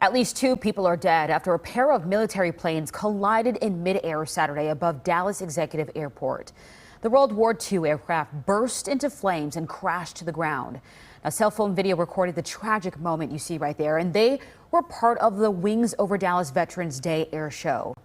At least 2 people are dead after a pair of military planes collided in midair Saturday above Dallas Executive Airport. The World War II aircraft burst into flames and crashed to the ground. Now, cell phone video recorded the tragic moment you see right there, and they were part of the Wings Over Dallas Veterans Day air show.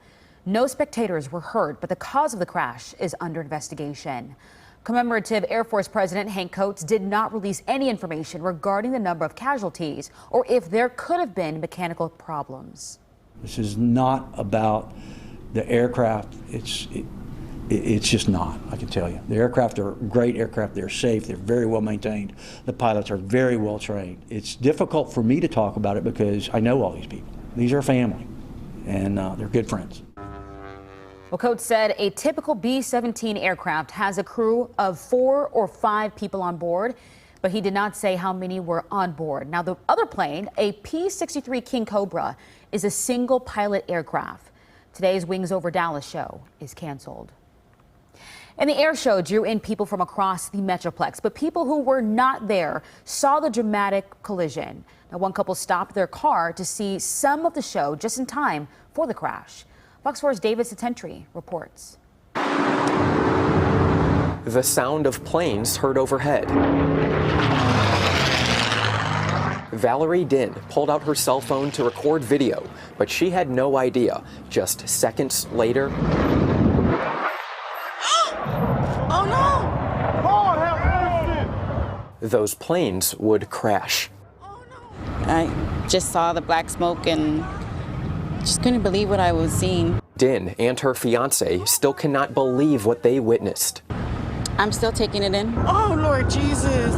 No spectators were hurt, but the cause of the crash is under investigation. Commemorative Air Force President Hank Coates did not release any information regarding the number of casualties or if there could have been mechanical problems. This is not about the aircraft. It's just not, I can tell you. The aircraft are great aircraft. They're safe. They're very well maintained. The pilots are very well trained. It's difficult for me to talk about it because I know all these people. These are family, and they're good friends. Well, Coates said a typical B-17 aircraft has a crew of 4 or 5 people on board, but he did not say how many were on board. Now, the other plane, a P-63 King Cobra, is a single pilot aircraft. Today's Wings Over Dallas show is canceled. And the air show drew in people from across the Metroplex, but people who were not there saw the dramatic collision. Now, one couple stopped their car to see some of the show just in time for the crash. Fox 4's David Satentry reports. The sound of planes heard overhead. Valerie Din pulled out her cell phone to record video, but she had no idea. Just seconds later. Oh no! Lord have mercy! Those planes would crash. Oh no! I just saw the black smoke and just couldn't believe what I was seeing. Din and her fiance still cannot believe what they witnessed. I'm still taking it in. Oh, Lord Jesus.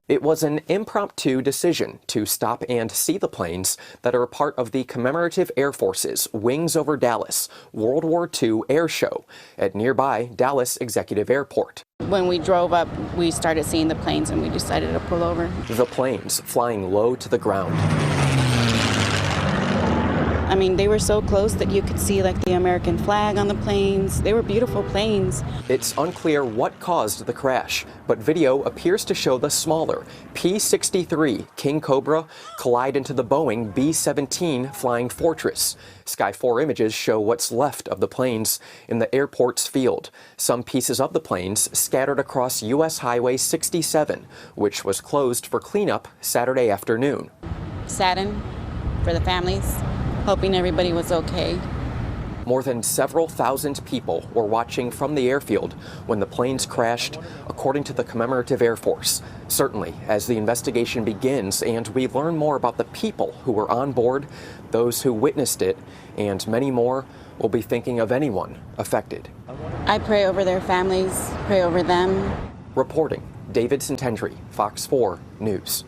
It was an impromptu decision to stop and see the planes that are a part of the Commemorative Air Force's Wings Over Dallas World War II air show at nearby Dallas Executive Airport. When we drove up, we started seeing the planes and we decided to pull over. The planes flying low to the ground. I mean, they were so close that you could see like the American flag on the planes. They were beautiful planes. It's unclear what caused the crash, but video appears to show the smaller P-63 King Cobra collide into the Boeing B-17 Flying Fortress. Sky 4 images show what's left of the planes in the airport's field. Some pieces of the planes scattered across U.S. Highway 67, which was closed for cleanup Saturday afternoon. Saddened for the families, hoping everybody was okay. More than several thousand people were watching from the airfield when the planes crashed, according to the Commemorative Air Force. Certainly, as the investigation begins and we learn more about the people who were on board, those who witnessed it, and many more, we'll be thinking of anyone affected. I pray over their families, pray over them. Reporting, David Satentry, Fox 4 News.